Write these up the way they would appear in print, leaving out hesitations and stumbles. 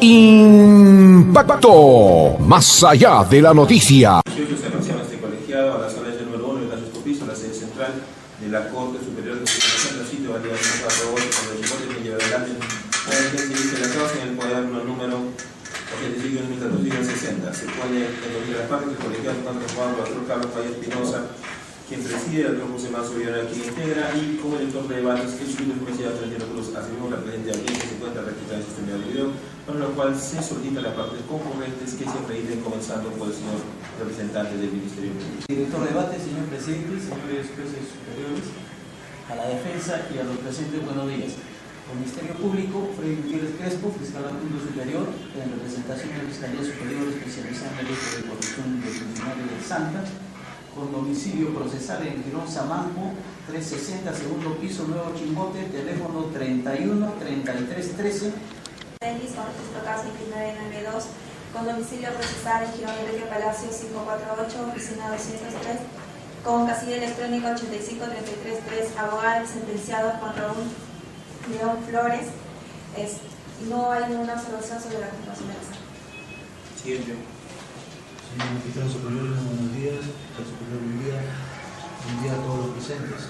Impacto, más allá de la noticia. Se anunciaba este colegiado a la sala del número 1 del sexto piso, la sede central de la Corte Superior de Justicia del sitio valía 4 horas con los chipotes que lleva adelante la audiencia de la causa en el cuaderno número 85.1460. Se pone en los las partes del colegiado tanto formado por el doctor Carlos Fayet Espinosa, quien preside, el doctor José Manso Villarreal, quien integra, y como director de debates, que es su universidad Trentino Cruz. Asimismo, la presente audiencia se encuentra registrada en el sistema de video, para lo cual se solicita a las partes concurrentes que se acrediten, comenzando por el señor representante del Ministerio Público. Director de debate, señor presidente, señores jueces superiores, a la defensa y a los presentes, buenos días. El Ministerio Público, Freddy Gutiérrez Crespo, fiscal adjunto superior, en representación de la Fiscalía Superior Especializada en Derecho de Corrupción de Funcionarios del SANTA, con domicilio procesal en Girón Samanco, 360, segundo piso, Nuevo Chimbote, teléfono 31 33 13. Registro caso 2992, con domicilio procesal en Girón Enrique Palacio 548, oficina 203, con casilla electrónica 85333, abogado sentenciado Juan Raúl León Flores. No hay ninguna observación sobre la actuación de la sala. Siguiente. Señor magistrado superior, buenos días. Magistrado superior, buen día a todos los presentes.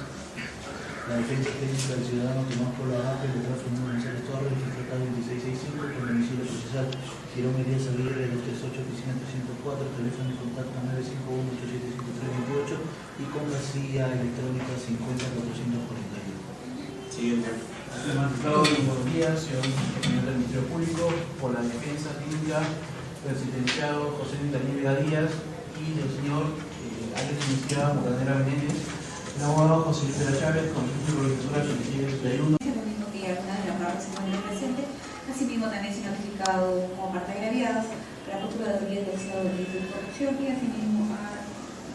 La defensa técnica del ciudadano Tomás Polo Agape, letrado Fernando González Torres, registro 2665, con domicilio procesal Girón Elías Aguirre, 238, oficina 304, teléfono de contacto 951-875328 y con casilla electrónica 50441. Siguiente. Señor magistrado, buenos días, señor presidente del Ministerio Público, por la defensa técnica del sentenciado José Daniel Vega Díaz y del señor Alex Messiá Bocanera Menéndez, el abogado José Luis de la Chávez, con título de profesora 8631. Lo mismo que ya una de las pruebas se encuentra presente. Asimismo, también se ha notificado como parte agraviadas a la Procuraduría del Estado de Delito de Corrupción y asimismo a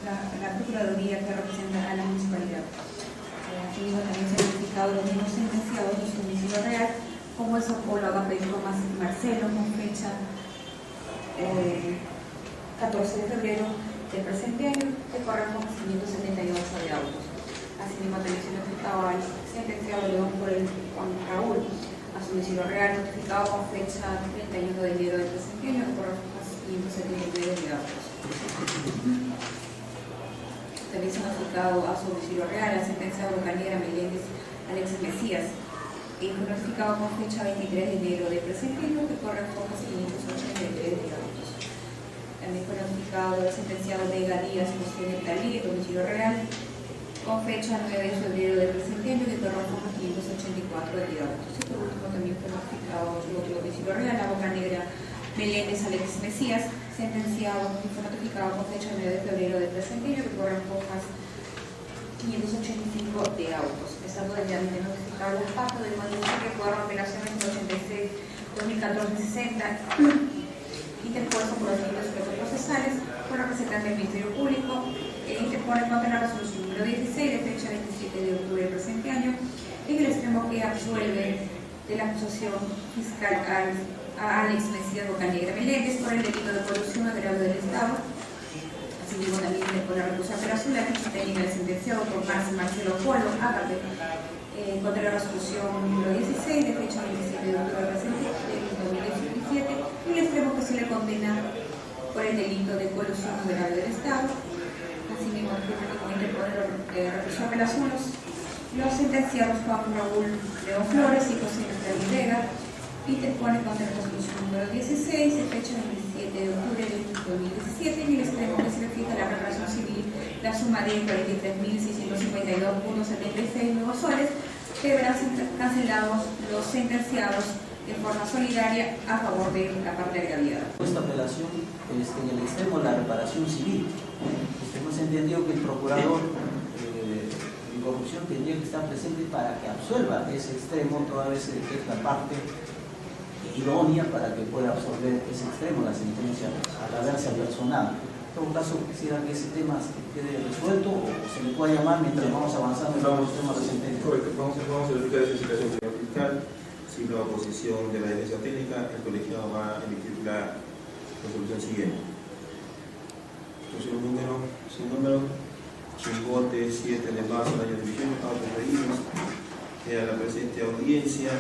la Procuraduría que representa a la municipalidad. Asimismo, también se ha notificado los mismos sentenciados en su domicilio real, como el Polo Agape Marcelo, con fecha 14 de febrero del presente año, que corren con 578 de autos. Asimismo, también se notificaba al sentenciado León por el Juan Raúl a su domicilio real, notificado con fecha 31 de enero del presente año, que corren con 579 de autos. También se ha notificado a su domicilio real al sentenciado Bocanera Meléndez Alex Mesías, y fue notificado con fecha 23 de enero del presente año, que corre con 583 de autos. También fue notificado el sentenciado Vega Díaz José Neptalí, domicilio real, con fecha 9 de febrero del presente año, que corre con 584 de autos. Y por último también fue notificado el otro domicilio real, la Bocanera Meléndez Alex Mesías, sentenciado y fue notificado con fecha 9 de febrero del presente año, que corre con 585 de autos. Estando debidamente notificado las partes del mandato que corre operación 2086-2014-60 interpuesto por los servicios procesales por representante del Ministerio Público, interpone contra la resolución número 16 de fecha 27 de octubre del presente año, en el extremo que absuelve de la acusación fiscal a Alex Mesías Bocanegra Meléndez por el delito de corrupción agravio del Estado. Asimismo, también interpone la recurso apelación la ficha técnica del sentenciado por Marcelo Polo Agape contra la resolución número 16 de fecha 27 de octubre del presente del 2017, en el extremo que se le condena por el delito de colusión agravio del Estado. Asimismo, interpone la recurso apelación los sentenciados Juan Raúl León Flores y José Luis Vega, interpone contra la resolución número 16 de fecha 27 de octubre del 2017, en el extremo que se le fija la reparación civil la suma de 43.652.76 nuevos soles, que verán cancelados los sentenciados de forma solidaria a favor de la parte agraviada. Esta apelación, en el extremo, la reparación civil. Hemos entendido que el procurador de corrupción tendría que estar presente para que absuelva ese extremo, toda vez que es la parte idónea para que pueda absorber ese extremo, la sentencia, al haberse apersonado. En todo caso, quisiera que ese tema quede resuelto o se le pueda llamar mientras vamos avanzando en los temas de sentencia. Correcto, vamos a verificar esa situación, señor fiscal. Sin la oposición de la defensa técnica, el colegiado va a emitir la resolución siguiente. Resolución número Chimbote 7 de marzo del año 2021, autos reídos, a la presente audiencia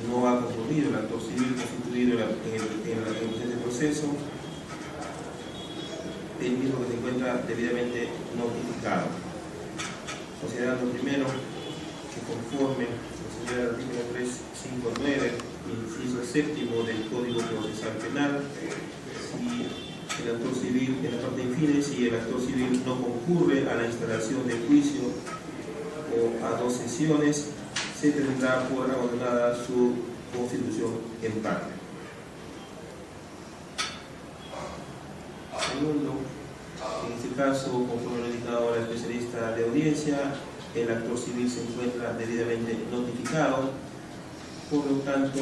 no ha concurrido el actor civil constituido en el presente proceso, el mismo que se encuentra debidamente notificado. Considerando primero que conforme lo señala el artículo 359, inciso séptimo del Código Procesal Penal, si el actor civil, en la parte infine, si el actor civil no concurre a la instalación del juicio o a 2 sesiones, se tendrá por abandonada su constitución en parte. Segundo, en este caso, conforme lo ha indicado la especialista de audiencia, el actor civil se encuentra debidamente notificado, por lo tanto,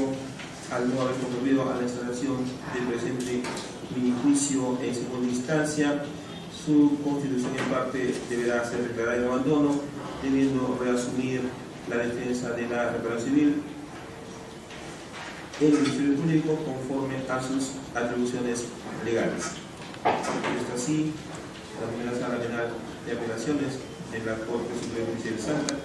al no haber concurrido a la instalación del presente minijuicio en segunda instancia, su constitución en parte deberá ser declarada en abandono, debiendo reasumir la defensa de la reparación civil en el Ministerio Público conforme a sus atribuciones legales. Esto así, la primera sala penal de apelaciones de la Corte Suprema de Justicia de Salta,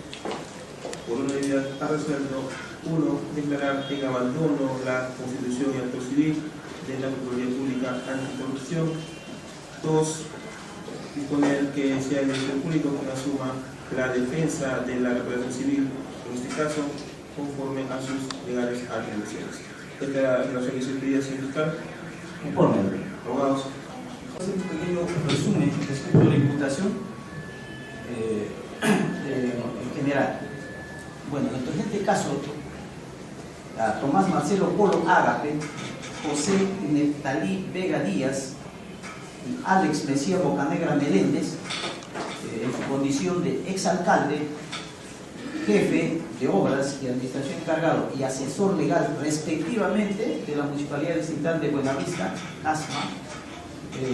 por unanimidad, ha resuelto: 1. Declarar en abandono la Constitución y acto civil de la Procuraduría Pública Anticorrupción. 2. Disponer que sea el Ministerio Público quien asuma la defensa de la reparación civil, en este caso, conforme a sus legales atribuciones. Esta es la relación que se pedía, señor fiscal. Informe. Abogados. Hacer un pequeño resumen respecto a la imputación en general. Bueno, en el presente caso, a Tomás Marcelo Polo Ágape, José Neftalí Vega Díaz y Alex Mejía Bocanegra Meléndez, en su condición de exalcalde, jefe de obras y administración encargado y asesor legal respectivamente de la Municipalidad Distrital de Buenavista, ASMA,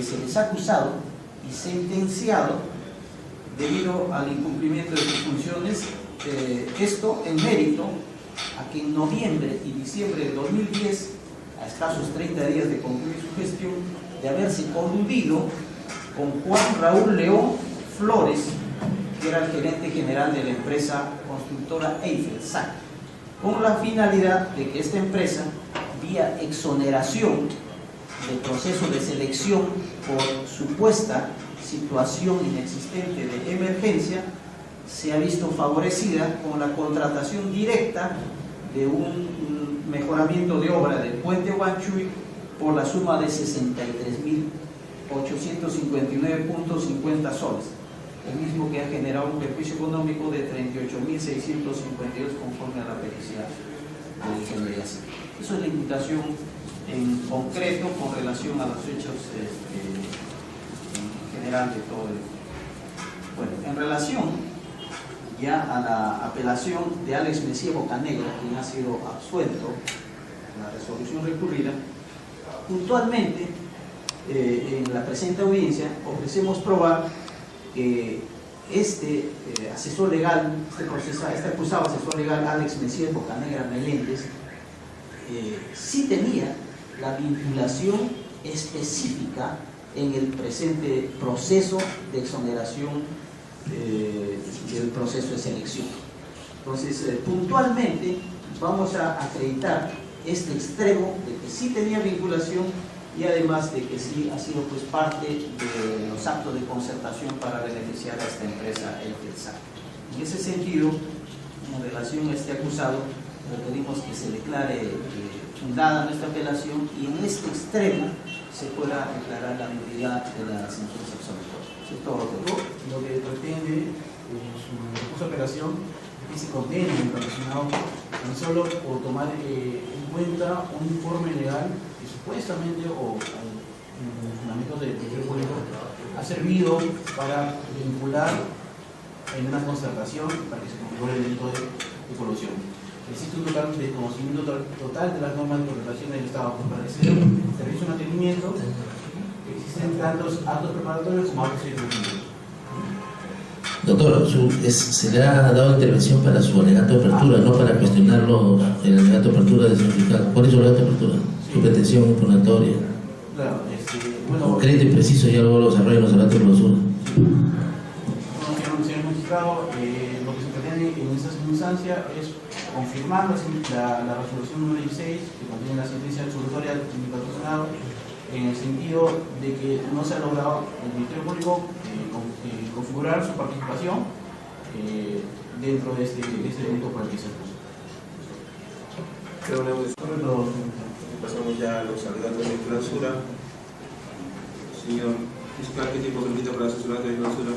se les ha acusado y sentenciado debido al incumplimiento de sus funciones, esto en mérito a que en noviembre y diciembre de 2010, a escasos 30 días de concluir su gestión, de haberse coludido con Juan Raúl León Flores, que era el gerente general de la empresa constructora Eiffel SAC, con la finalidad de que esta empresa, vía exoneración del proceso de selección por supuesta situación inexistente de emergencia, se ha visto favorecida con la contratación directa de un mejoramiento de obra del puente Huanchuy por la suma de 63.859.50 soles, el mismo que ha generado un perjuicio económico de 38.652 conforme a la pericia de ingeniería civil. Eso es la imputación en concreto con relación a los hechos en general de todo el... Bueno, en relación ya a la apelación de Alex Mejía Bocanegra, quien ha sido absuelto en la resolución recurrida, puntualmente en la presente audiencia ofrecemos probar que este asesor legal, este acusado asesor legal Alex Mejía Bocanegra Meléndez, sí tenía la vinculación específica en el presente proceso de exoneración del proceso de selección. Entonces, puntualmente vamos a acreditar este extremo de que sí tenía vinculación y además de que sí ha sido pues parte de los actos de concertación para beneficiar a esta empresa, el FEDSAC. En ese sentido, en relación a este acusado, requerimos que se declare fundada nuestra apelación y en este extremo se pueda declarar la nulidad de la sentencia absolutoria. Eso es todo Lo que pretende su recurso de apelación es que se condene el relacionado tan solo por tomar en cuenta un informe legal que supuestamente o en fundamentos del Ministerio Público ha servido para vincular en una concertación para que se configure el delito de colusión. Existe un total desconocimiento total de las normas de contratación del Estado, pues para que se dé servicio de mantenimiento existen tantos actos preparatorios como actos ejecutivos. Doctor, se le ha dado intervención para su alegato de apertura, no para cuestionarlo el alegato de apertura del señor fiscal. ¿Cuál es su alegato de apertura? Su pretensión impugnatoria. Claro, bueno, concreto y preciso, ya luego lo desarrollan los alegatos de clausura. Señor magistrado, lo que se pretende en esa instancia es confirmar la resolución número 16 que contiene la sentencia absolutoria del sindicato Senado, en el sentido de que no se ha logrado el Ministerio Público configurar su participación dentro de este delito por el que se acusa. Pasamos ya a los alegatos de clausura. Señor fiscal, ¿qué tiempo solicita para los alegatos de clausura?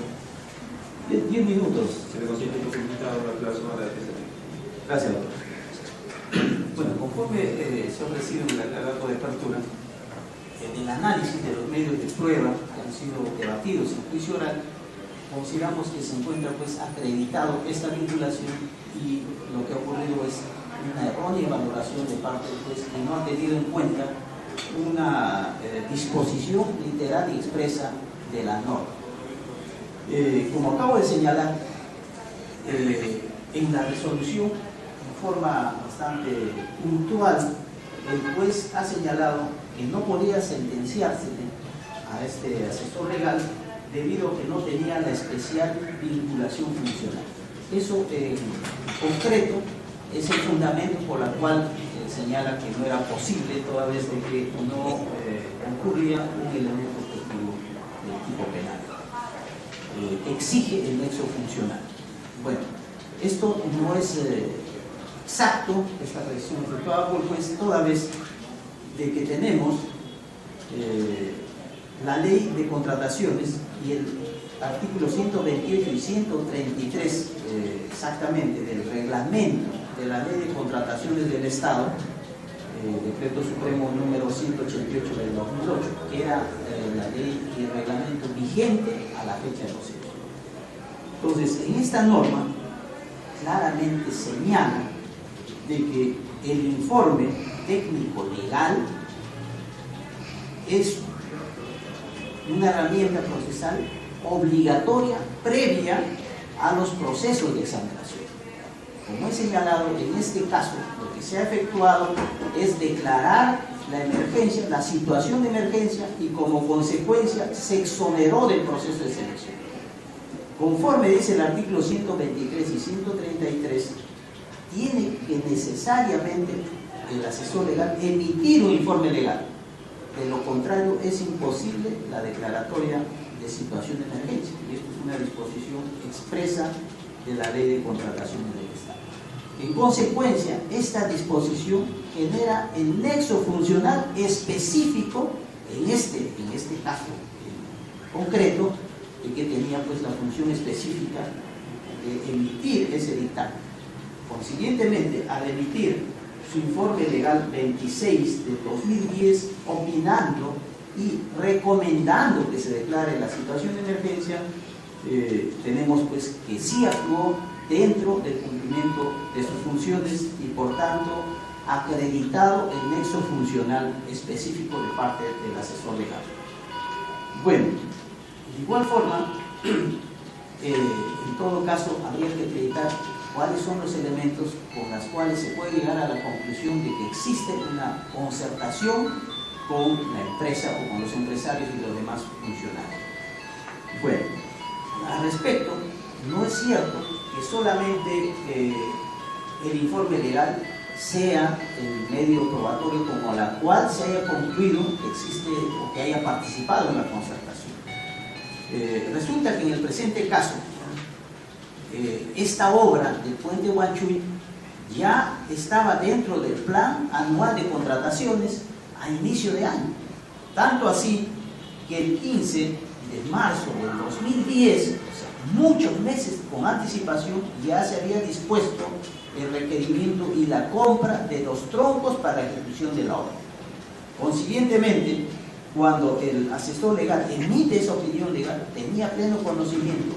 10 minutos. Se le consigue tiempo solicitado para la clausura de este. Gracias, doctor. Bueno, conforme se ha ofrecido en el alegato de apertura, en el análisis de los medios de prueba que han sido debatidos en juicio oral, consideramos que se encuentra pues acreditado esta vinculación y lo que ha ocurrido es una errónea valoración de parte del juez que no ha tenido en cuenta una disposición literal y expresa de la norma. Como acabo de señalar, en la resolución, en forma bastante puntual, el juez ha señalado que no podía sentenciarse a este asesor legal debido a que no tenía la especial vinculación funcional. Eso en concreto es el fundamento por el cual señala que no era posible toda vez de que no ocurría un elemento objetivo del tipo penal. Exige el nexo funcional. Bueno, esto no es exacto, esta precisión efectuada por el juez, toda vez de que tenemos la ley de contrataciones y el artículo 128 y 133 exactamente del reglamento de la ley de contrataciones del Estado, decreto supremo número 188 del 2008, que era la ley y el reglamento vigente a la fecha de los hechos. Entonces, en esta norma claramente señala de que el informe técnico legal es una herramienta procesal obligatoria previa a los procesos de examinación. Como he señalado, en este caso lo que se ha efectuado es declarar la emergencia, la situación de emergencia, y como consecuencia se exoneró del proceso de selección. Conforme dice el artículo 123 y 133, tiene que necesariamente el asesor legal emitir un informe legal. De lo contrario, es imposible la declaratoria de situación de emergencia, y esto es una disposición expresa de la ley de contrataciones del Estado. En consecuencia, esta disposición genera el nexo funcional específico en este caso concreto, de que tenía pues la función específica de emitir ese dictamen. Consiguientemente, al emitir su informe legal 26 de 2010, opinando y recomendando que se declare la situación de emergencia, tenemos pues que sí actuó dentro del cumplimiento de sus funciones y por tanto acreditado el nexo funcional específico de parte del asesor legal. Bueno, de igual forma, en todo caso habría que acreditar cuáles son los elementos con los cuales se puede llegar a la conclusión de que existe una concertación con la empresa o con los empresarios y los demás funcionarios. Bueno, al respecto, no es cierto que solamente el informe legal sea el medio probatorio como la cual se haya concluido que existe o que haya participado en la concertación. Resulta que en el presente caso, esta obra del puente Huanchuy ya estaba dentro del plan anual de contrataciones a inicio de año. Tanto así que el 15 de marzo del 2010, o sea, muchos meses con anticipación, ya se había dispuesto el requerimiento y la compra de los troncos para la ejecución de la obra. Consiguientemente, cuando el asesor legal emite esa opinión legal, tenía pleno conocimiento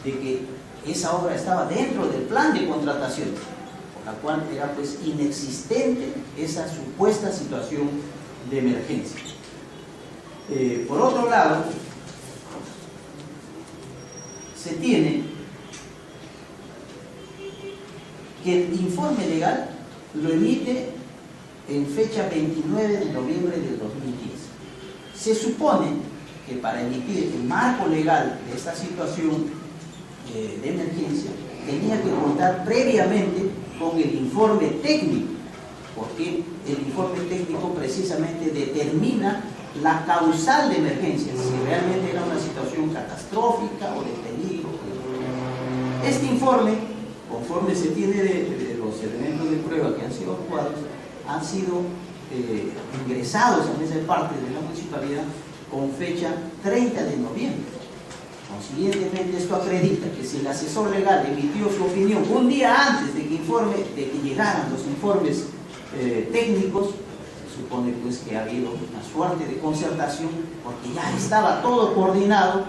de que esa obra estaba dentro del plan de contratación, por la cual era pues inexistente esa supuesta situación de emergencia. Por otro lado, se tiene que el informe legal lo emite en fecha 29 de noviembre del 2010. Se supone que para emitir el marco legal de esta situación de emergencia tenía que contar previamente con el informe técnico, porque el informe técnico precisamente determina la causal de emergencia, si realmente era una situación catastrófica o de peligro. Este informe, conforme se tiene de los elementos de prueba que han sido actuados, han sido ingresados a esa parte de la municipalidad con fecha 30 de noviembre. Consiguientemente, esto acredita que si el asesor legal emitió su opinión un día antes de que llegaran los informes técnicos, se supone pues que ha habido una suerte de concertación, porque ya estaba todo coordinado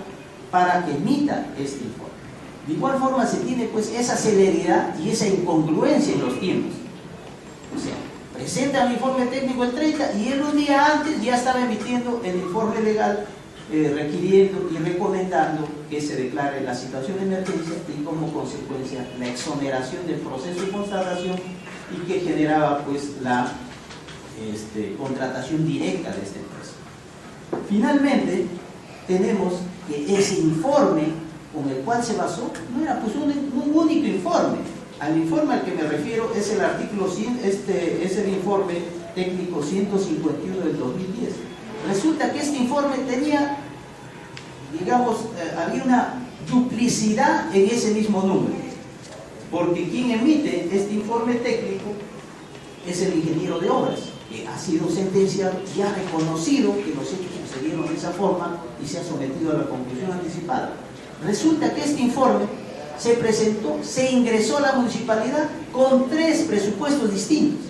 para que emita este informe. De igual forma se tiene pues esa celeridad y esa incongruencia en los tiempos. O sea, presenta el informe técnico el 30 y él un día antes ya estaba emitiendo el informe legal requiriendo y recomendando que se declare la situación de emergencia y como consecuencia la exoneración del proceso de constatación y que generaba pues la contratación directa de esta empresa. Finalmente tenemos que ese informe con el cual se basó no era pues un único informe. Al informe al que me refiero es el artículo 100, es el informe técnico 151 del 2010. Resulta que este informe tenía, digamos, había una duplicidad en ese mismo número, porque quien emite este informe técnico es el ingeniero de obras, que ha sido sentenciado y ha reconocido que los hechos sucedieron de esa forma y se ha sometido a la conclusión anticipada. Resulta que este informe se presentó, se ingresó a la municipalidad con 3 presupuestos distintos.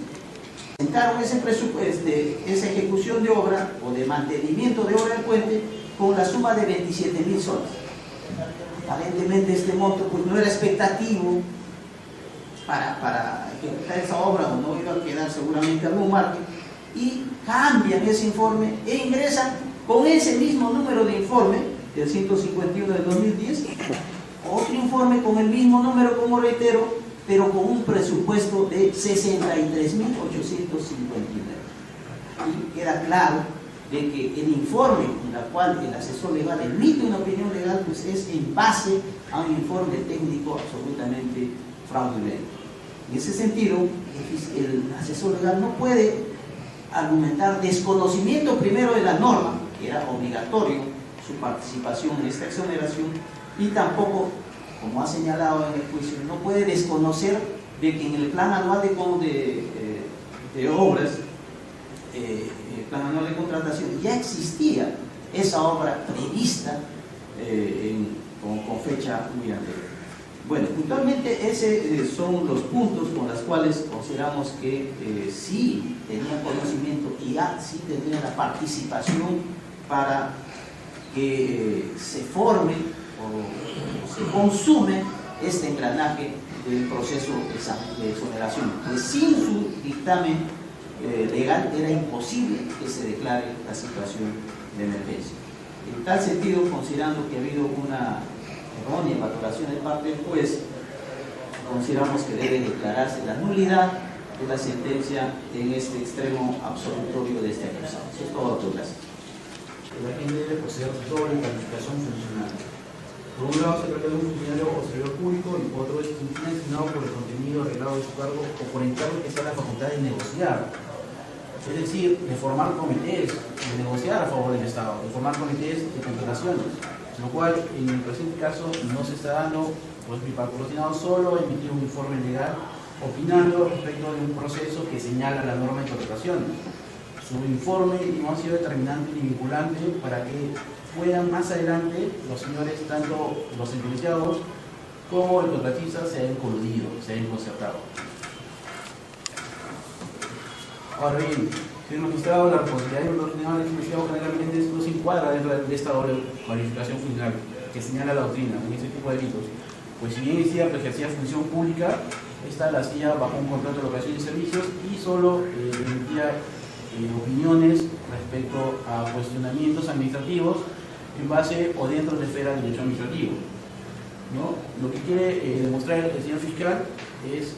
Presentaron ese presupuesto, esa ejecución de obra o de mantenimiento de obra del puente con la suma de 27.000 soles. Aparentemente este monto pues no era expectativo para ejecutar esa obra, o no iba a quedar seguramente algún margen, y cambian ese informe e ingresan con ese mismo número de informe, el 151 del 2010, otro informe con el mismo número, como reitero, pero con un presupuesto de 63.859. Y queda claro de que el informe en el cual el asesor legal emite una opinión legal pues es en base a un informe técnico absolutamente fraudulento. En ese sentido, el asesor legal no puede argumentar desconocimiento primero de la norma, que era obligatorio su participación en esta exoneración, y tampoco, como ha señalado en el juicio, no puede desconocer de que en el plan anual de obras, el plan anual de contratación, ya existía esa obra prevista con fecha muy anterior. Bueno, puntualmente esos son los puntos con los cuales consideramos que sí tenían conocimiento y sí tenían la participación para que se forme o se consume este engranaje del proceso de exoneración. Pues sin su dictamen legal era imposible que se declare la situación de emergencia. En tal sentido, considerando que ha habido una errónea valoración de parte del juez, consideramos que debe declararse la nulidad de la sentencia en este extremo absolutorio de este acusado. Eso es todo, gracias. La gente debe proceder a doble calificación funcional. Por un lado, se trata de un funcionario o servidor público y por otro es un designado por el contenido arreglado de su cargo o por encargo que está la facultad de negociar. Es decir, de formar comités, de negociar a favor del Estado, de formar comités de contrataciones, lo cual en el presente caso no se está dando, pues mi patrocinado solo emitir un informe legal opinando respecto de un proceso que señala la norma de contrataciones. Su informe no ha sido determinante ni vinculante para que puedan más adelante los señores, tanto los sentenciados como el contratista, se hayan coludido, se hayan concertado. Ahora bien, señor magistrado, la responsabilidad del ordenador del magistrado general Menéndez no se encuadra dentro de esta doble cualificación funcional que señala la doctrina en este tipo de delitos. Pues si bien es cierto que ejercía función pública, esta la hacía bajo un contrato de locación de servicios y solo emitía opiniones respecto a cuestionamientos administrativos en base o dentro de la esfera del derecho administrativo, ¿no? Lo que quiere demostrar el señor fiscal es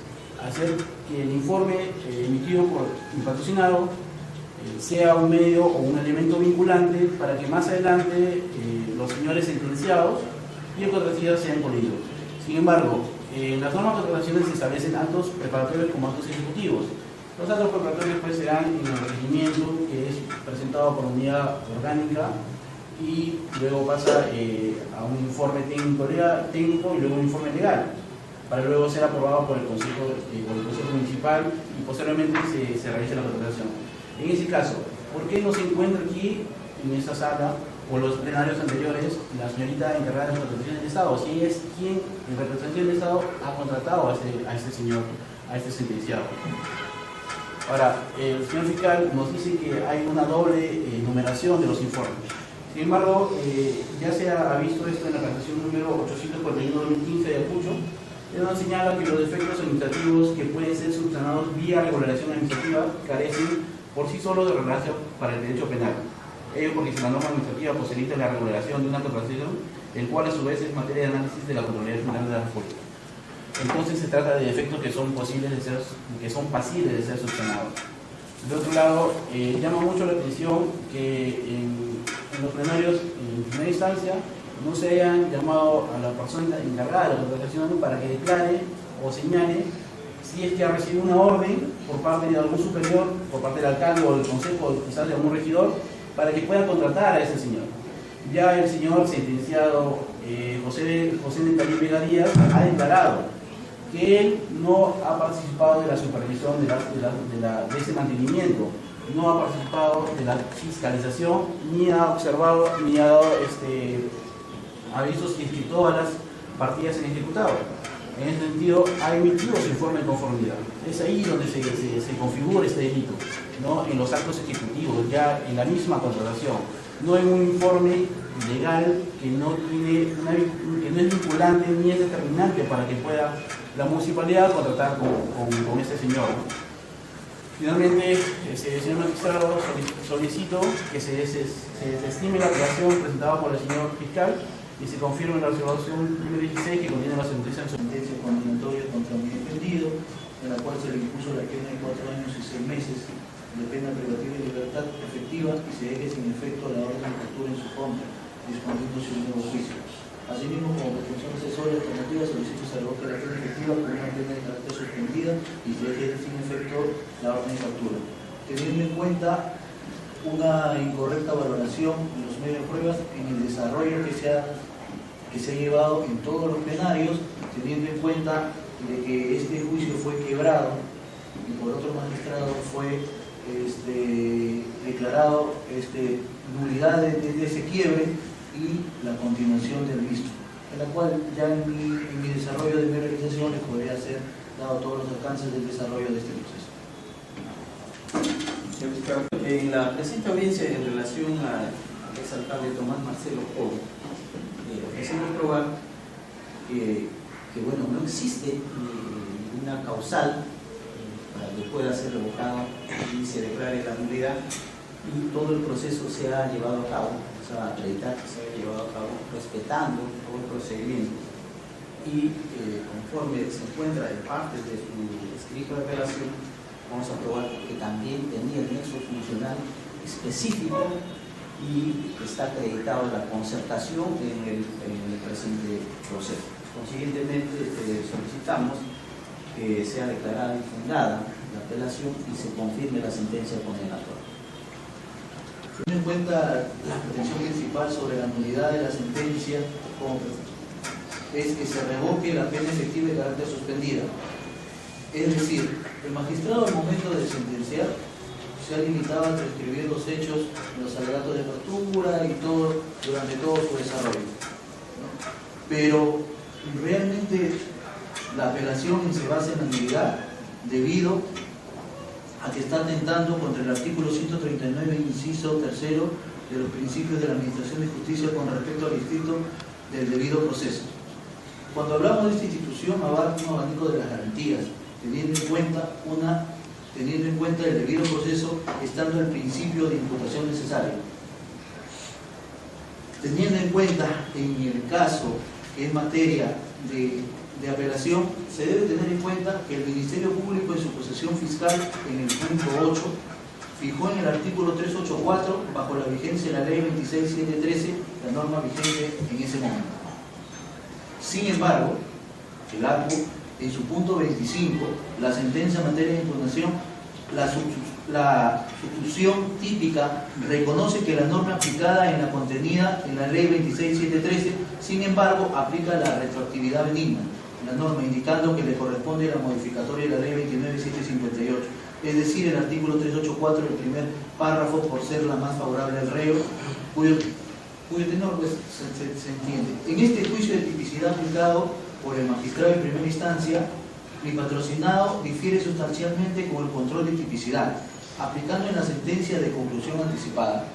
hacer que el informe emitido por el patrocinado sea un medio o un elemento vinculante para que más adelante los señores sentenciados y el contratista sean coludidos. Sin embargo, En las normas contratacionales se establecen actos preparatorios como actos ejecutivos. Los actos preparatorios pues serán en el requerimiento que es presentado por unidad orgánica y luego pasa a un informe técnico y luego un informe legal, para luego ser aprobado por el Consejo Municipal y posteriormente se realice la contratación. En ese caso, ¿por qué no se encuentra aquí en esta sala o los plenarios anteriores la señorita encargada de las contrataciones del Estado? Si ella es quien en representación del Estado ha contratado a este señor, a este sentenciado. Ahora, el señor fiscal nos dice que hay una doble numeración de los informes. Sin embargo, ya se ha visto esto en la presentación número 841-2015 de Ayacucho. Él nos señala que los defectos administrativos que pueden ser subsanados vía regularización administrativa carecen por sí solos de relevancia para el derecho penal. Ello porque si la norma administrativa posibilita la regulación de una contratación, el cual a su vez es materia de análisis de la Contraloría General de la República. Entonces se trata de defectos que son pasibles de ser subsanados. De otro lado, llama mucho la atención que en los plenarios, en primera instancia, no se hayan llamado a la persona encargada de la contratación para que declare o señale si es que ha recibido una orden por parte de algún superior, por parte del alcalde o del consejo, quizás de algún regidor, para que pueda contratar a ese señor. Ya el señor sentenciado José Nentalí Vega Díaz ha declarado que él no ha participado de la supervisión de ese mantenimiento, no ha participado de la fiscalización, ni ha observado, ni ha dado avisos que todas las partidas se han ejecutado. En ese sentido, ha emitido su informe de conformidad. Es ahí donde se configura este delito, ¿no? En los actos ejecutivos, ya en la misma contratación, no en un informe legal que no es vinculante ni es determinante para que pueda la municipalidad contratar con este señor. Finalmente, señor magistrado, solicito que se desestime la apelación presentada por el señor fiscal y se confirme la resolución número 16 que contiene la sentencia condenatoria contra mi defendido, en la cual se le impuso la pena de 4 años y 6 meses de pena privativa de libertad efectiva y se deje sin efecto la orden de captura en su contra, disponiéndose un nuevo juicio. Asimismo, como pretensión accesoria alternativa, solicito se revoque la pena efectiva con una pena de carácter suspendida y se deje sin efecto la orden de captura. Teniendo en cuenta una incorrecta valoración de los medios de pruebas en el desarrollo que se ha llevado en todos los plenarios, teniendo en cuenta de que este juicio fue quebrado y por otro magistrado fue declarado nulidad de ese quiebre y la continuación del mismo, en la cual ya en mi desarrollo de mi organización les podría ser dado todos los alcances del desarrollo de este proceso. En la presente audiencia en relación al exalcalde Tomás Marcelo Cobo, ofrecemos probar que bueno, no existe ninguna causal para que pueda ser revocado y se declare la nulidad y todo el proceso se ha llevado a cabo, se va a acreditar que se ha llevado a cabo respetando todo el procedimiento y conforme se encuentra en parte de su escrito de apelación, vamos a probar que también tenía el nexo funcional específico y está acreditado la concertación en el presente proceso. Consiguientemente, solicitamos que sea declarada infundada la apelación y se confirme la sentencia condenatoria. Teniendo en cuenta la pretensión principal sobre la nulidad de la sentencia, es que se revoque la pena efectiva de carácter suspendida. Es decir, el magistrado al momento de sentenciar se ha limitado a transcribir los hechos, los alegatos de apertura y todo durante todo su desarrollo, ¿no? Pero realmente la apelación se basa en la nulidad debido a que está atentando contra el artículo 139, inciso 3 de los principios de la Administración de Justicia con respecto al instituto del debido proceso. Cuando hablamos de esta institución, abarca un abanico de las garantías, teniendo en cuenta el debido proceso, estando el principio de imputación necesario. Teniendo en cuenta, en el caso que es materia de apelación, se debe tener en cuenta que el Ministerio Público en su posesión fiscal, en el punto 8, fijó en el artículo 384, bajo la vigencia de la ley 26713, la norma vigente en ese momento. Sin embargo, el ACU, en su punto 25, la sentencia en materia de impugnación, la sustitución típica reconoce que la norma aplicada en la contenida en la ley 26.713, sin embargo, aplica la retroactividad benigna, la norma indicando que le corresponde la modificatoria de la ley 29.758, es decir, el artículo 384, el primer párrafo, por ser la más favorable al reo, cuyo tenor pues, se entiende. En este juicio de tipicidad aplicado por el magistrado de primera instancia, mi patrocinado difiere sustancialmente con el control de tipicidad, aplicando en la sentencia de conclusión anticipada,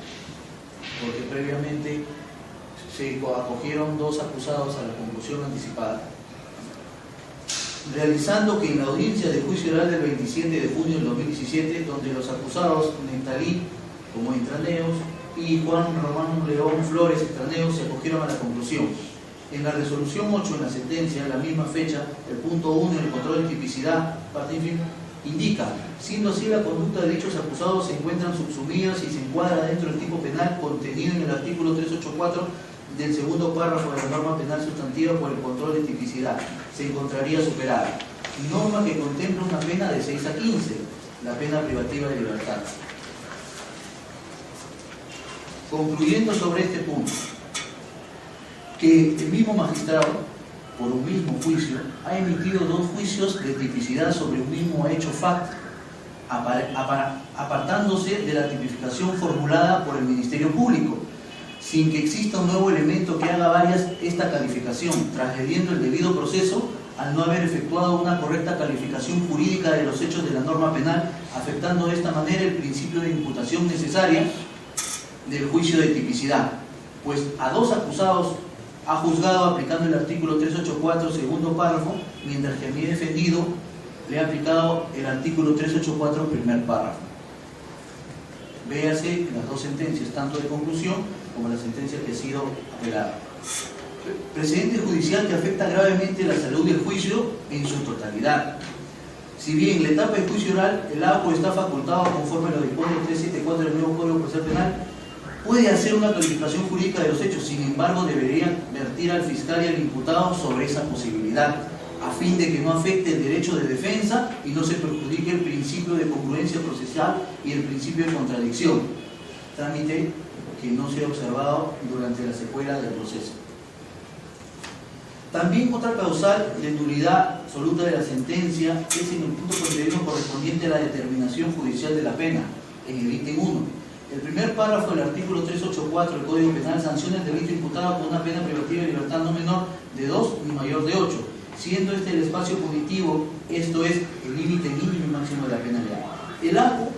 porque previamente se acogieron dos acusados a la conclusión anticipada, realizando que en la audiencia de juicio oral del 27 de junio del 2017, donde los acusados Nectalí como Intraneos y Juan Román León Flores Extraneos se acogieron a la conclusión. En la resolución 8, en la sentencia, en la misma fecha, el punto 1, el control de tipicidad, parte inferior, indica, siendo así la conducta de dichos acusados se encuentran subsumidas y se encuadra dentro del tipo penal contenido en el artículo 384 del segundo párrafo de la norma penal sustantiva por el control de tipicidad, se encontraría superada. Norma que contempla una pena de 6 a 15, la pena privativa de libertad. Concluyendo sobre este punto, que el mismo magistrado, por un mismo juicio, ha emitido dos juicios de tipicidad sobre un mismo hecho fact, apartándose de la tipificación formulada por el Ministerio Público, sin que exista un nuevo elemento que haga varias esta calificación, transgrediendo el debido proceso al no haber efectuado una correcta calificación jurídica de los hechos de la norma penal, afectando de esta manera el principio de imputación necesaria del juicio de tipicidad, pues a dos acusados ha juzgado aplicando el artículo 384, segundo párrafo, mientras que a mi defendido le ha aplicado el artículo 384, primer párrafo. Véase las dos sentencias, tanto de conclusión como la sentencia que ha sido apelada. Precedente judicial que afecta gravemente la salud del juicio en su totalidad. Si bien en la etapa de juicio oral el APO está facultado conforme a lo dispone el 374 del nuevo Código Procesal Penal, puede hacer una calificación jurídica de los hechos, sin embargo debería advertir al fiscal y al imputado sobre esa posibilidad, a fin de que no afecte el derecho de defensa y no se perjudique el principio de congruencia procesal y el principio de contradicción, trámite que no se ha observado durante la secuela del proceso. También otra causal de nulidad absoluta de la sentencia es en el punto procedimiento correspondiente a la determinación judicial de la pena, en el ítem 1. El primer párrafo del artículo 384 del Código Penal sanciona el delito imputado con una pena privativa de libertad no menor de 2 ni mayor de 8, siendo este el espacio punitivo, esto es el límite mínimo y máximo de la penalidad. El APO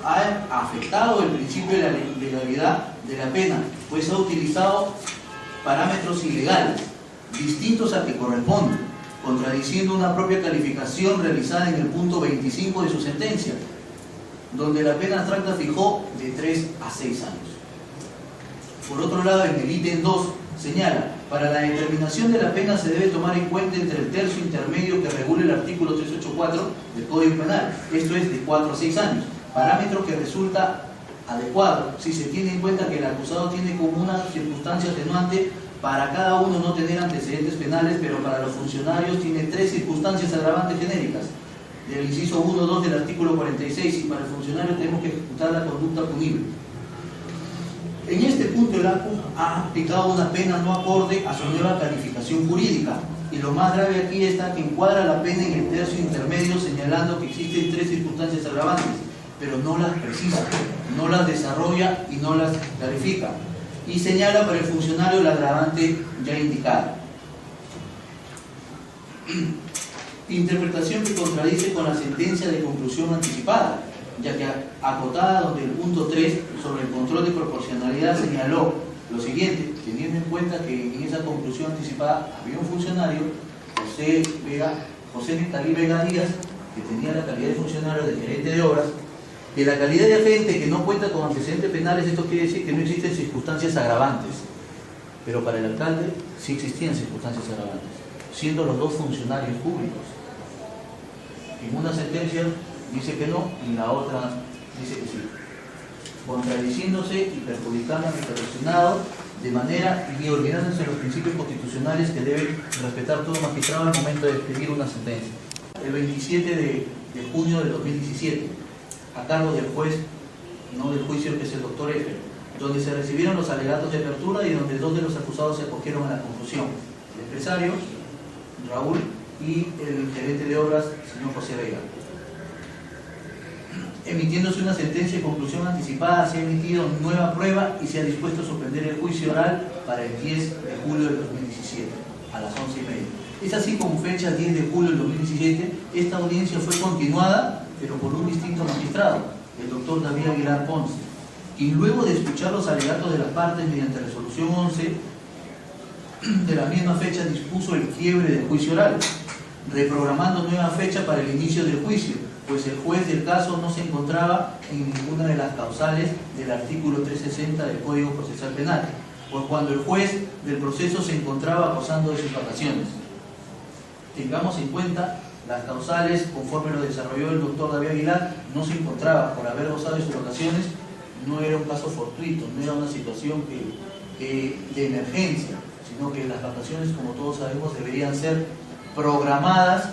ha afectado el principio de la legalidad de la pena, pues ha utilizado parámetros ilegales, distintos a que corresponden, contradiciendo una propia calificación realizada en el punto 25 de su sentencia, donde la pena abstracta fijó de 3 a 6 años. Por otro lado, en el ítem 2 señala, para la determinación de la pena se debe tomar en cuenta entre el tercio intermedio que regula el artículo 384 del Código Penal, esto es de 4 a 6 años, parámetro que resulta adecuado si se tiene en cuenta que el acusado tiene como una circunstancia atenuante para cada uno no tener antecedentes penales, pero para los funcionarios tiene 3 circunstancias agravantes genéricas, del inciso 1, 2 del artículo 46, y para el funcionario tenemos que ejecutar la conducta punible. En este punto el APU ha aplicado una pena no acorde a su nueva calificación jurídica, y lo más grave aquí está que encuadra la pena en el tercio intermedio señalando que existen 3 circunstancias agravantes, pero no las precisa, no las desarrolla y no las clarifica, y señala para el funcionario la agravante ya indicada. Interpretación que contradice con la sentencia de conclusión anticipada, ya que acotada donde el punto 3 sobre el control de proporcionalidad señaló lo siguiente, teniendo en cuenta que en esa conclusión anticipada había un funcionario, José Nectalí Vega Díaz, que tenía la calidad de funcionario de gerente de obras, que la calidad de agente que no cuenta con antecedentes penales, esto quiere decir que no existen circunstancias agravantes, pero para el alcalde sí existían circunstancias agravantes, siendo los dos funcionarios públicos. En una sentencia dice que no, y en la otra dice que sí, contradiciéndose y perjudicando a mi patrocinado, de manera y olvidándose los principios constitucionales que debe respetar todo magistrado al momento de expedir una sentencia. El 27 de junio del 2017, a cargo del juez, no del juicio, que es el doctor F., donde se recibieron los alegatos de apertura y donde 2 de los acusados se acogieron a la conclusión: el empresario, Raúl, y el gerente de obras, señor José Vega. Emitiéndose una sentencia de conclusión anticipada, se ha emitido nueva prueba y se ha dispuesto a suspender el juicio oral para el 10 de julio del 2017, a las 11:30. Es así como fecha 10 de julio del 2017, esta audiencia fue continuada, pero por un distinto magistrado, el doctor David Aguilar Ponce, quien luego de escuchar los alegatos de las partes mediante resolución 11 de la misma fecha dispuso el quiebre del juicio oral, reprogramando nueva fecha para el inicio del juicio, pues el juez del caso no se encontraba en ninguna de las causales del artículo 360 del Código Procesal Penal, pues cuando el juez del proceso se encontraba gozando de sus vacaciones. Tengamos en cuenta, las causales, conforme lo desarrolló el doctor David Aguilar, no se encontraba por haber gozado de sus vacaciones. No era un caso fortuito, no era una situación de emergencia, sino que las vacaciones, como todos sabemos, deberían ser programadas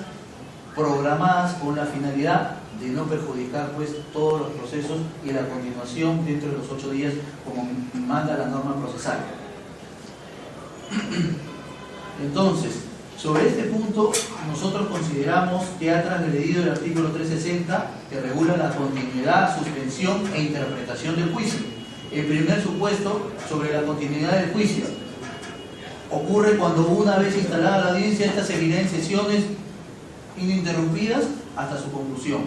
con la finalidad de no perjudicar pues todos los procesos y la continuación dentro de los 8 días como manda la norma procesal. Entonces, sobre este punto nosotros consideramos que ha transgredido el artículo 360, que regula la continuidad, suspensión e interpretación del juicio. El primer supuesto sobre la continuidad del juicio ocurre cuando, una vez instalada la audiencia, esta seguirá en sesiones ininterrumpidas hasta su conclusión.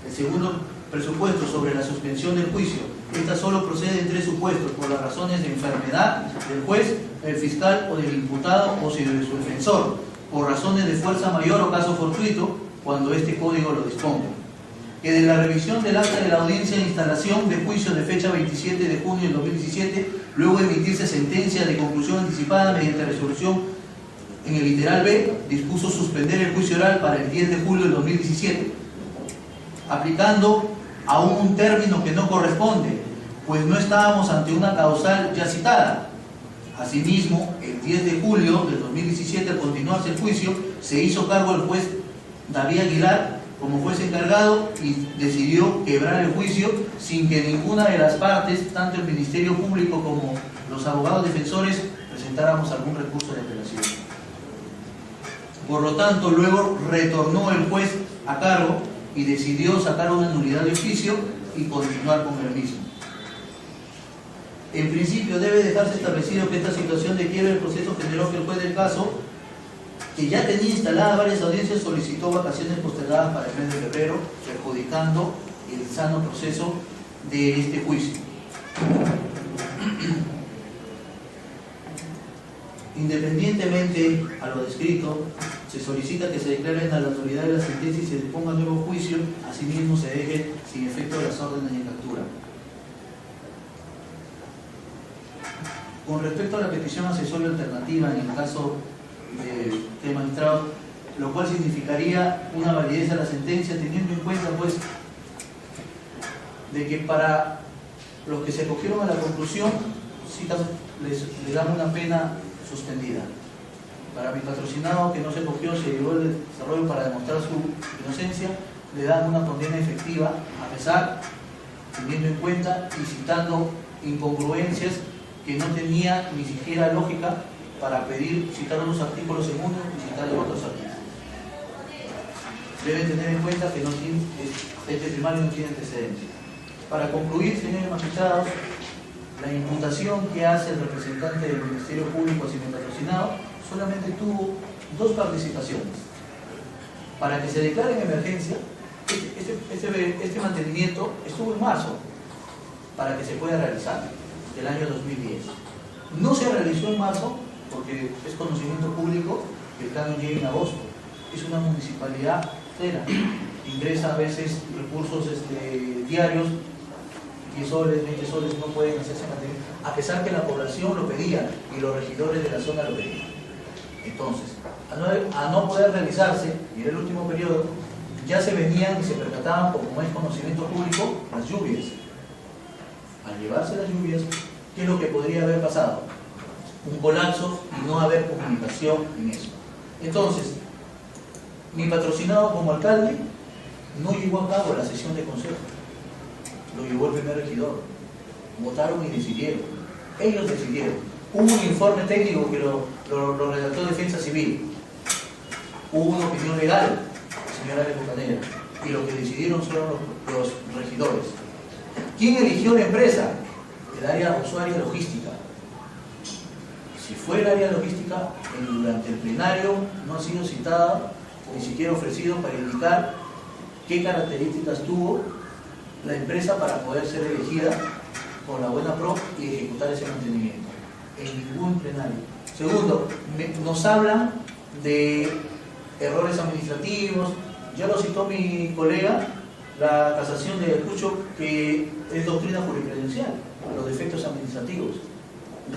El segundo presupuesto sobre la suspensión del juicio, esta solo procede en 3 supuestos: por las razones de enfermedad del juez, del fiscal o del imputado o si de su defensor, por razones de fuerza mayor o caso fortuito, cuando este código lo disponga. Que de la revisión del acta de la audiencia de instalación de juicio de fecha 27 de junio del 2017, luego de emitirse sentencia de conclusión anticipada mediante resolución en el literal B, dispuso suspender el juicio oral para el 10 de julio del 2017, aplicando aún un término que no corresponde, pues no estábamos ante una causal ya citada. Asimismo, el 10 de julio del 2017, al continuarse el juicio, se hizo cargo el juez David Aguilar como juez encargado y decidió quebrar el juicio sin que ninguna de las partes, tanto el Ministerio Público como los abogados defensores, presentáramos algún recurso de apelación. Por lo tanto, luego retornó el juez a cargo y decidió sacar una nulidad de oficio y continuar con el mismo. En principio debe dejarse establecido que esta situación de quiebre del proceso generó que el juez del caso, que ya tenía instaladas varias audiencias, solicitó vacaciones postergadas para el mes de febrero, perjudicando el sano proceso de este juicio. Independientemente a lo descrito, se solicita que se declare la nulidad de la sentencia y se disponga nuevo juicio, asimismo se deje sin efecto las órdenes de captura. Con respecto a la petición accesoria alternativa en el caso del magistrado, lo cual significaría una validez a la sentencia, teniendo en cuenta pues de que para los que se acogieron a la conclusión les dan una pena suspendida. Para mi patrocinado que no se acogió, se llevó el desarrollo para demostrar su inocencia, le dan una condena efectiva, a pesar, teniendo en cuenta y citando incongruencias que no tenía ni siquiera lógica para pedir citar unos artículos en uno y citar en otros artículos. Deben tener en cuenta que este primario no tiene antecedentes. Para concluir, señores magistrados, la imputación que hace el representante del Ministerio Público hacia mi patrocinado solamente tuvo 2 participaciones. Para que se declare en emergencia, este mantenimiento estuvo en marzo, para que se pueda realizar, del año 2010. No se realizó en marzo, porque es conocimiento público que el canon llega en agosto. Es una municipalidad entera, ingresa a veces recursos diarios, 10 soles, 20 soles, no pueden hacerse mantenimiento, a pesar que la población lo pedía y los regidores de la zona lo pedían. Entonces, a no poder realizarse, y en el último periodo, ya se venían y se percataban, como es conocimiento público, las lluvias. Al llevarse las lluvias, ¿qué es lo que podría haber pasado? un colapso y no haber comunicación en eso. Entonces, mi patrocinado como alcalde no llevó a cabo la sesión de consejo, lo llevó el primer regidor. Votaron y decidieron. Ellos decidieron. Hubo un informe técnico que lo redactó Defensa Civil. Hubo una opinión legal, señora de Bocanera, y lo que decidieron fueron los regidores. ¿Quién eligió la empresa? El área usuaria logística. Si fue el área logística, durante el plenario no ha sido citada, ni siquiera ofrecido para indicar qué características tuvo la empresa para poder ser elegida con la buena pro y ejecutar ese mantenimiento. En ningún plenario. Segundo, nos hablan de errores administrativos. Ya lo citó mi colega, la casación de Ayacucho, que es doctrina jurisprudencial, los defectos administrativos.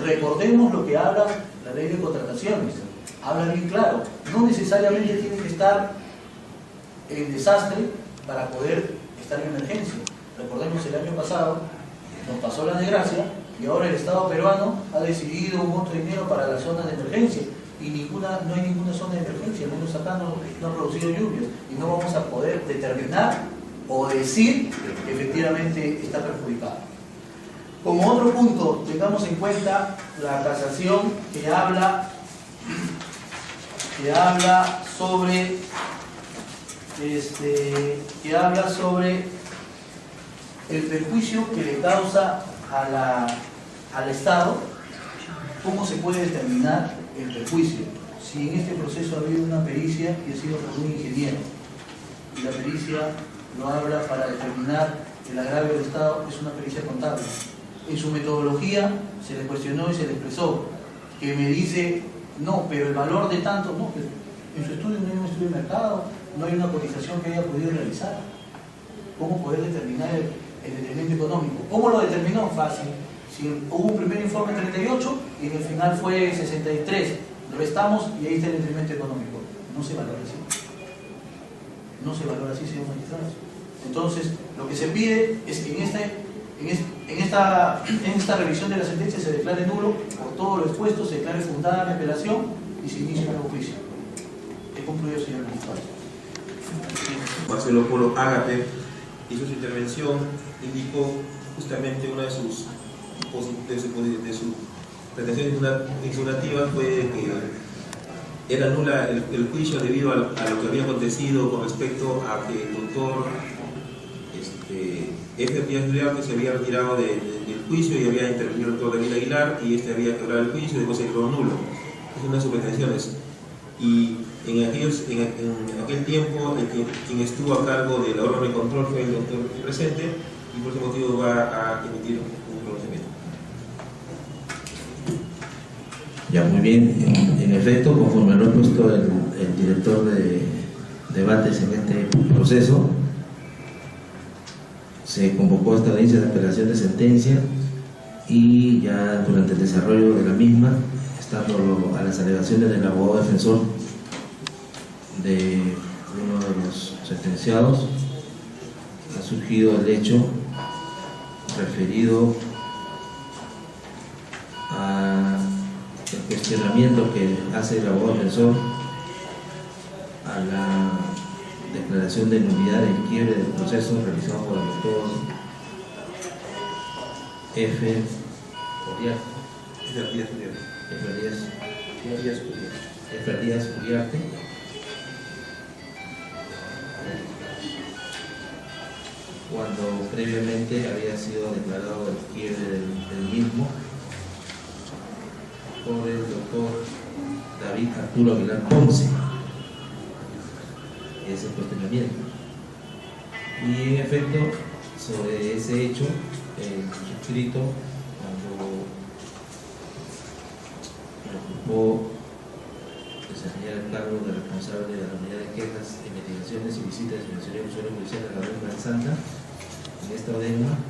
Recordemos lo que habla la ley de contrataciones. Habla bien claro. No necesariamente tiene que estar en desastre para poder estar en emergencia. Recordemos el año pasado, nos pasó la desgracia y ahora el Estado peruano ha decidido un monto de dinero para las zonas de emergencia y no hay ninguna zona de emergencia, al menos acá no ha producido lluvias y no vamos a poder determinar o decir que efectivamente está perjudicado. Como otro punto, tengamos en cuenta la casación que habla sobre el perjuicio que le causa al Estado. ¿Cómo se puede determinar el perjuicio? Si en este proceso ha habido una pericia y ha sido por un ingeniero, y la pericia lo habla para determinar el agravio del Estado, es una pericia contable. En su metodología se le cuestionó y se le expresó, que me dice, no, pero el valor de tanto, no, pero en su estudio no hay un estudio de mercado, no hay una cotización que haya podido realizar. ¿Cómo poder determinar el determinante económico? ¿Cómo lo determinó? Fácil. Si hubo un primer informe 38 y en el final fue 63, restamos y ahí está el determinante económico. No se valora así. No se valora así, señor magistrado. Entonces, lo que se pide es que en esta revisión de la sentencia se declare nulo por todo lo expuesto, se declare fundada la apelación y se inicie un nuevo juicio. He concluido, señor magistrado. Marcelo Polo Ágape hizo su intervención, indicó justamente una de sus pretensiones impugnativas fue que era nula el juicio debido a lo que había acontecido con respecto a que el doctor F. Díaz Uriarte se había retirado del juicio y había intervenido el doctor David Aguilar y había quebrado el juicio y después se quedó nulo. Es una de sus pretensiones. Y en aquel tiempo quien estuvo a cargo del órgano de control fue el doctor presente y por ese motivo va a emitir un pronunciamiento. Ya, muy bien. En efecto, conforme lo ha puesto el director de debates en este proceso, se convocó esta audiencia de apelación de sentencia y ya durante el desarrollo de la misma, estando a las alegaciones del abogado defensor de uno de los sentenciados, ha surgido el hecho referido al cuestionamiento que hace el abogado defensor a la declaración de nulidad del quiebre del proceso realizado por el doctor F. Díaz Uriarte, cuando previamente había sido declarado el quiebre del mismo por el doctor David Arturo Aguilar Ponce. Ese cuestionamiento. Y en efecto, sobre ese hecho, el suscrito, cuando ocupó desempeñar el cargo de responsable de la unidad de quejas, investigaciones y visitas de la Secretaría de Usuario Judicial de la Reina de Santa, en esta ordena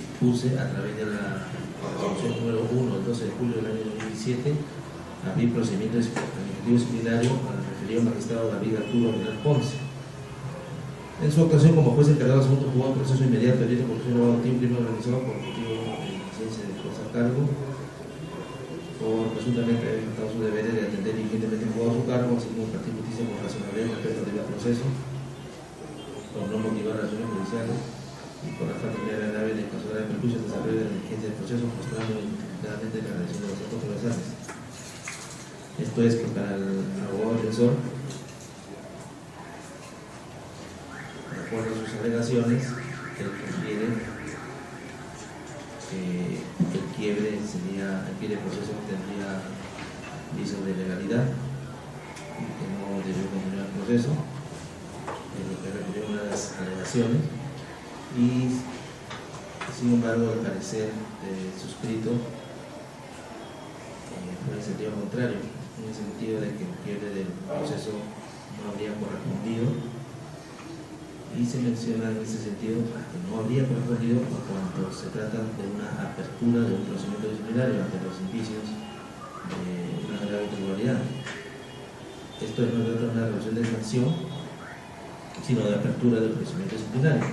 dispuse a través de la resolución número 1 del 12 de julio del año 2017 abrir procedimiento administrativo disciplinario al referido magistrado David Arturo Aguilar Ponce. En su ocasión, como juez encargado del segundo juzgado, proceso inmediato abierto por el abogado tiempo organizado por motivo de licencia de cargo por presuntamente haber faltado su deberes de atender diligentemente el juzgado a su cargo, así como impartir justicia con razonabilidad respecto al debido proceso, por no motivar las acciones judiciales y por la falta de grave de causar de perjuicio al desarrollo de la diligencia del proceso, mostrando injustificadamente la realización de los actos controversiales. Esto es que para el abogado defensor, de acuerdo a sus alegaciones, él refiere que el quiebre del proceso tendría visos de legalidad y que no debió continuar el proceso, en lo que refirió a una de las alegaciones, y sin embargo al parecer suscrito fue en el sentido contrario, en el sentido de que el quiebre del proceso no habría correspondido, y se menciona en ese sentido que no habría correspondido por cuanto se trata de una apertura de un procedimiento disciplinario ante los indicios de una grave irregularidad. Esto no trata de una resolución de sanción, sino de apertura del procedimiento disciplinario.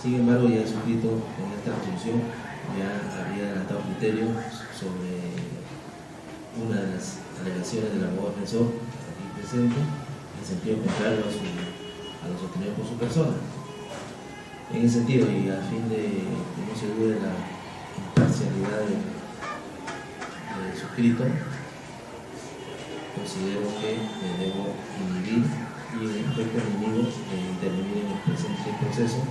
Sin embargo, ya el suscrito en esta resolución ya había adelantado criterio sobre una de las alegaciones del abogado defensor aquí presente, en sentido contrario a lo sostenido por su persona. En ese sentido, y a fin de que no se dude la imparcialidad del suscrito, considero que me debo inhibir y en efecto me inhibo de intervenir en el presente proceso,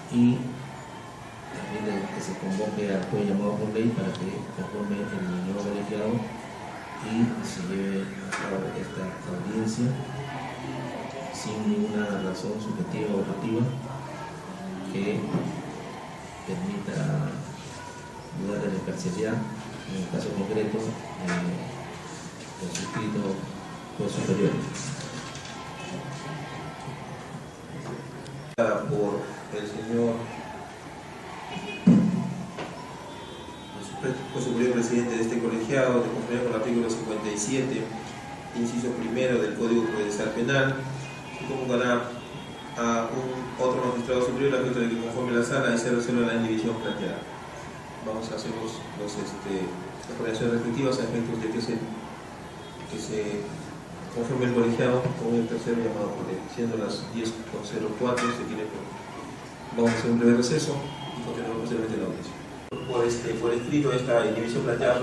y a fin de que se convoque al juez llamado por ley para que conforme el nuevo colegiado y se lleve a cabo esta audiencia sin ninguna razón subjetiva o objetiva que permita dudar de la imparcialidad. En el caso concreto, el suscrito fue superior. Por el señor juez superior presidente de este colegiado, de conformidad con el artículo 57, inciso primero del Código Procesal Penal, se convocará a otro magistrado superior a efecto de que conforme la sala y se resuelva la indivisión planteada. Vamos a hacer las coordinaciones respectivas a efectos de que se conforme el colegiado con el tercer llamado por ley. Siendo las 10:04, vamos a hacer un breve receso y continuamos posteriormente la audiencia. Por escrito esta indivisión planteada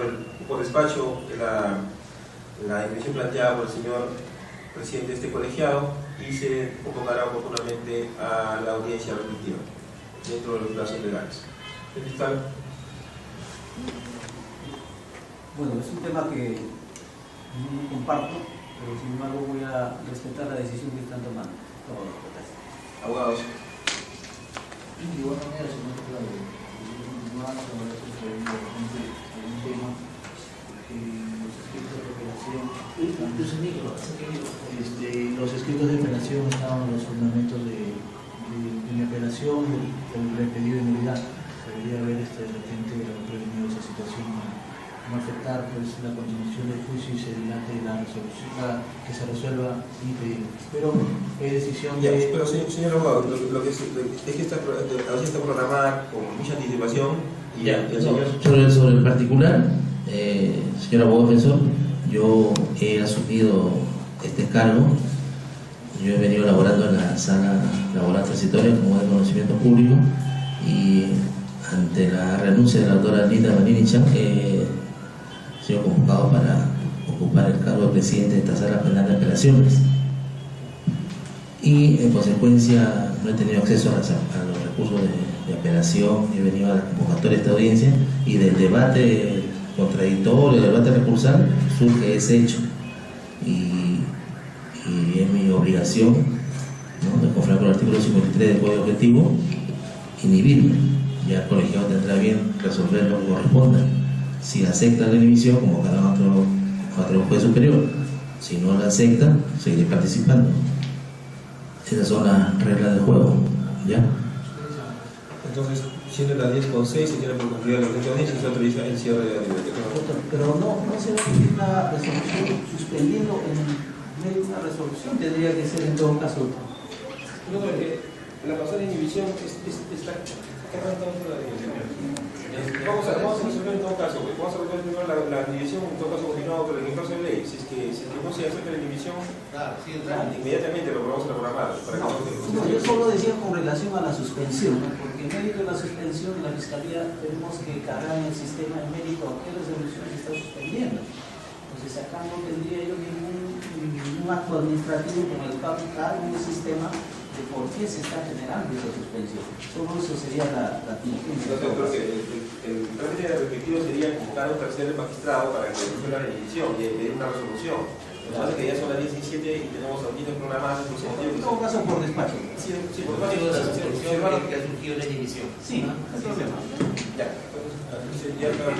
por despacho, la indivisión planteada por el señor presidente de este colegiado, y se convocará oportunamente a la audiencia respectiva dentro de los plazos legales. ¿El fiscal? Bueno, es un tema que no comparto, pero sin embargo voy a respetar la decisión que están tomando. Abogados. De igual manera, señor Claudio, continuar con la un tema que los escritos de operación, los escritos de operación estaban los fundamentos de mi apelación y el pedido de nulidad. Debería haber de repente prevenido esa situación, no afectar pues la continuación del juicio y se dilate la resolución, que se resuelva mi pedido. Pero es decisión de... Pero señor abogado, lo que es que esta audiencia está programada con mucha anticipación y el señor... Sobre el particular, señor abogado defensor, yo he asumido este cargo. Yo he venido laborando en la sala laboral transitoria como de conocimiento público, y ante la renuncia de la doctora Linda Manini Chan he sido convocado para ocupar el cargo de presidente de esta sala penal de apelaciones, y en consecuencia no he tenido acceso a los recursos de apelación. He venido a la convocatoria de esta audiencia, y del debate contradictorio, del debate recursal, surge ese hecho, y es mi obligación, ¿no?, de conformar con el artículo 53 del Código Objetivo, inhibirme. Ya el colegiado tendrá bien resolver lo que corresponda. Si acepta la inhibición, convocarán a otro juez superior. Si no la acepta, seguiré participando. Esas son las reglas del juego, ¿ya? Entonces, siendo las 10:06, se tiene por concluida la audiencia y se autoriza el cierre de la biblioteca. Pero no se va a emitir una resolución suspendiendo en medio de una resolución, tendría que ser en todo caso. No, porque la pasada inhibición está Vamos a resolver en todo caso, vamos a resolver primero la división, en todo caso continuado con el caso de ley. Si es que no se acepta la división, inmediatamente lo vamos a programar. No, yo solo decía con relación a la suspensión, ¿no? Porque en mérito de la suspensión en la Fiscalía tenemos que cargar en el sistema el mérito a qué resolución se está suspendiendo. Entonces acá no tendría yo ningún acto administrativo con el cual cargar en el sistema de por qué se está generando esa suspensión. Solo eso sería la diligencia. Entonces, creo que el trámite respectivo sería convocar a un tercer magistrado para que resuelva la división y pedir una resolución. Lo que pasa es que ya son las 17 y tenemos audiencias programadas. En todo caso, por despacho. Sí, por despacho. Que ha surgido la división. Sí, no hay problema. Ya, entonces ya está la